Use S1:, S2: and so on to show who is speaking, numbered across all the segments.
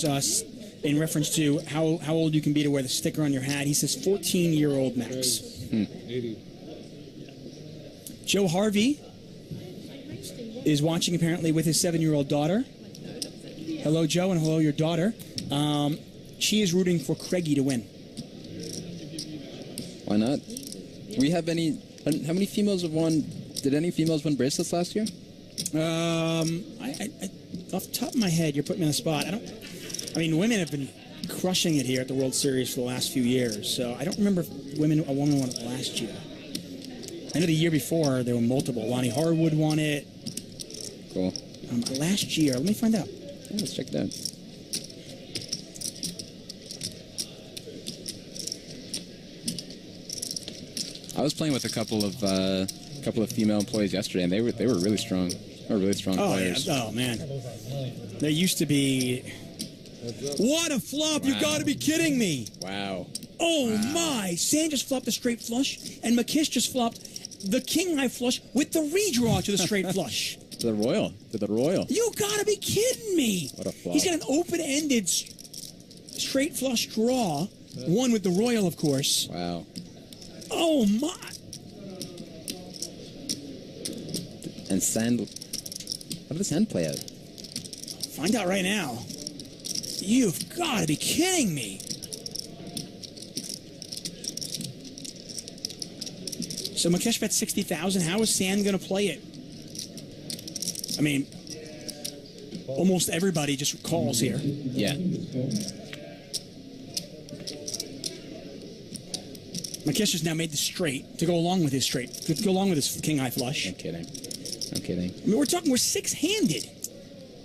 S1: was in reference to how old you can be to wear the sticker on your hat. He says 14-year-old max.
S2: 80.
S1: Joe Harvey is watching apparently with his 7-year-old daughter. Hello, Joe, and hello, your daughter. She is rooting for Craigie to win.
S3: Why not? We have any? How many females have won? Did any females win bracelets last year?
S1: Off the top of my head, you're putting me on the spot. I mean, women have been crushing it here at the World Series for the last few years. So I don't remember if a woman won it last year. I know the year before there were multiple. Lonnie Harwood won it.
S3: Cool.
S1: Last year, let me find out.
S3: Yeah, let's check it out. I was playing with a couple of female employees yesterday, and they were really strong. They were really strong players.
S1: Yeah. Oh man, there used to be. What a flop! Wow. You got to be kidding me!
S3: Wow.
S1: Oh my! Sand just flopped a straight flush, and McKish just flopped the king high flush with the redraw to the straight flush.
S3: To the royal.
S1: You got to be kidding me!
S3: What a flop!
S1: He's got an open-ended straight flush draw, one with the royal, of course.
S3: Wow.
S1: Oh my!
S3: And sand. How did the sand play out?
S1: Find out right now. You've got to be kidding me! So McKish bet 60,000. How is Sand going to play it? I mean, almost everybody just calls here.
S3: Yeah.
S1: McKish has now made the straight to go along with his straight, to go along with his king high flush.
S3: I'm kidding.
S1: I mean, we're six-handed.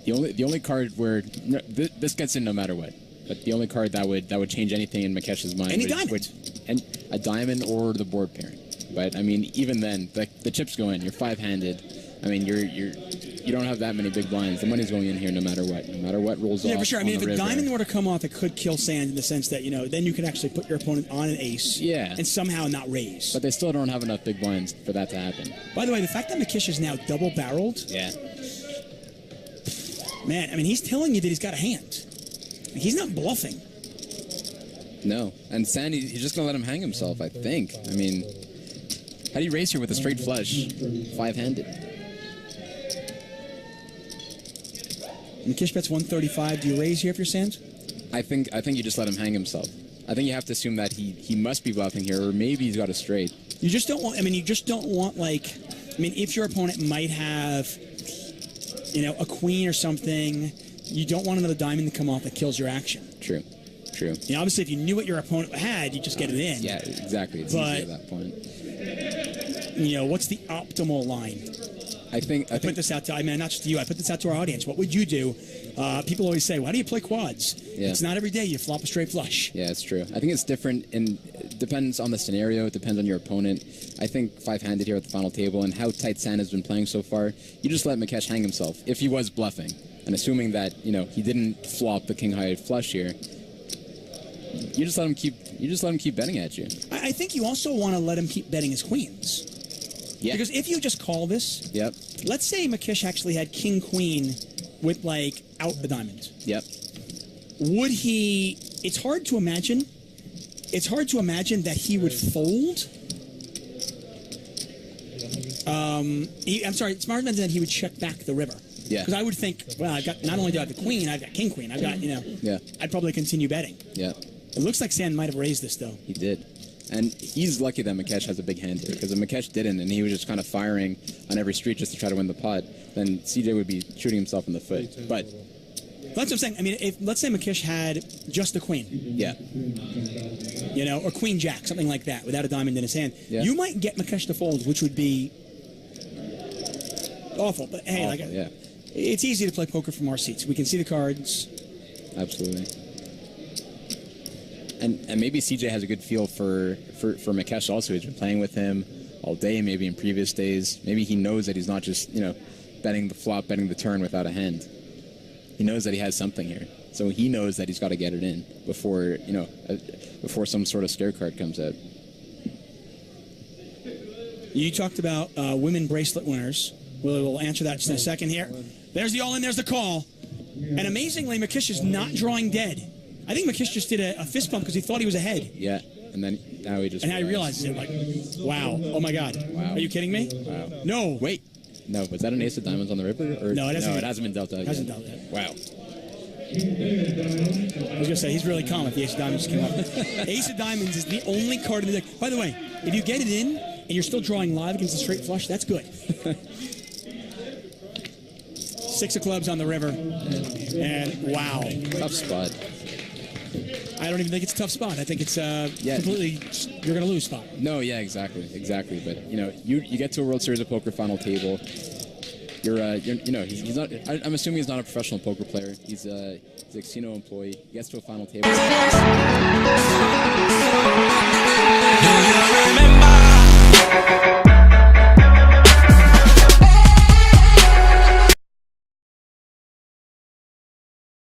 S3: The only card where this gets in no matter what, but the only card that would change anything in Makesh's mind
S1: and
S3: a diamond or the board pairing. But I mean, even then, the chips go in. You're five-handed. I mean, you don't have that many big blinds. The money's going in here no matter what. No matter what rolls off.
S1: Yeah, for sure. I mean, if a diamond
S3: river.
S1: were to come off, it could kill Sand in the sense that, then you could actually put your opponent on an ace.
S3: Yeah.
S1: And somehow not raise.
S3: But they still don't have enough big blinds for that to happen.
S1: By the way, the fact that McKish is now double-barreled.
S3: Yeah.
S1: Man, I mean, he's telling you that he's got a hand. He's not bluffing.
S3: No. And Sand, he's just going to let him hang himself, I think. I mean, how do you raise here with a straight flush? Five-handed.
S1: McKish bets 135. Do you raise here if you're Sands?
S3: I think you just let him hang himself. I think you have to assume that he must be bluffing here, or maybe he's got a straight.
S1: You just don't want, if your opponent might have, a queen or something, you don't want another diamond to come off that kills your action.
S3: True.
S1: Obviously, if you knew what your opponent had, you just get it in.
S3: Yeah, exactly. It's easy at that point.
S1: What's the optimal line?
S3: I
S1: put this out to, not just to you, I put this out to our audience. What would you do? People always say, why do you play quads?
S3: Yeah.
S1: It's not every day you flop a straight flush.
S3: Yeah, it's true. I think it's different, and it depends on the scenario. It depends on your opponent. I think five-handed here at the final table, and how tight Sand has been playing so far, you just let McKesh hang himself, if he was bluffing. And assuming that, he didn't flop the king-high flush here, you just let him keep betting at you.
S1: I think you also want to let him keep betting his queens.
S3: Yeah.
S1: Because if you just call this,
S3: yep.
S1: Let's say McKish actually had king-queen with, out the diamond.
S3: Yep.
S1: Would he... It's hard to imagine that he would fold. I'm sorry, it's hard to imagine that he would check back the river.
S3: Yeah.
S1: Because I would think, well, not only do I have the queen, I've got king-queen. I've got,
S3: Yeah.
S1: I'd probably continue betting.
S3: Yeah.
S1: It looks like Sand might have raised this, though.
S3: He did. And he's lucky that McKesh has a big hand here, because if McKesh didn't, and he was just kind of firing on every street just to try to win the pot, then CJ would be shooting himself in the foot. But
S1: that's what I'm saying. I mean, let's say McKish had just the queen.
S3: Yeah.
S1: Or queen jack, something like that, without a diamond in his hand.
S3: Yeah.
S1: You might get McKish to fold, which would be awful. But hey,
S3: yeah.
S1: It's easy to play poker from our seats. We can see the cards.
S3: Absolutely. And maybe CJ has a good feel for McKesh also. He's been playing with him all day, maybe in previous days. Maybe he knows that he's not just, betting the flop, betting the turn without a hand. He knows that he has something here. So he knows that he's got to get it in before, before some sort of scare card comes out.
S1: You talked about women bracelet winners. We'll answer that just in a second here. There's the all-in, there's the call. And amazingly, McKish is not drawing dead. I think McKish just did a fist bump because he thought he was ahead.
S3: Yeah, and then now he just.
S1: And now he realizes it. Like, wow. Oh my God.
S3: Wow.
S1: Are you kidding me?
S3: Wow.
S1: No.
S3: Wait. No, was that an ace of diamonds on the river? Or
S1: No, it hasn't.
S3: it hasn't been dealt out yet.
S1: Hasn't dealt yet.
S3: Wow.
S1: I was gonna say he's really calm if the ace of diamonds just came up. Ace of diamonds is the only card in the deck. By the way, if you get it in and you're still drawing live against a straight flush, that's good. 6 of clubs on the river, and wow,
S3: Tough spot.
S1: I don't even think it's a tough spot. I think it's completely you're gonna lose spot.
S3: No, yeah, exactly. But you get to a World Series of Poker final table. He's not. I'm assuming he's not a professional poker player. He's a casino employee. He gets to a final table.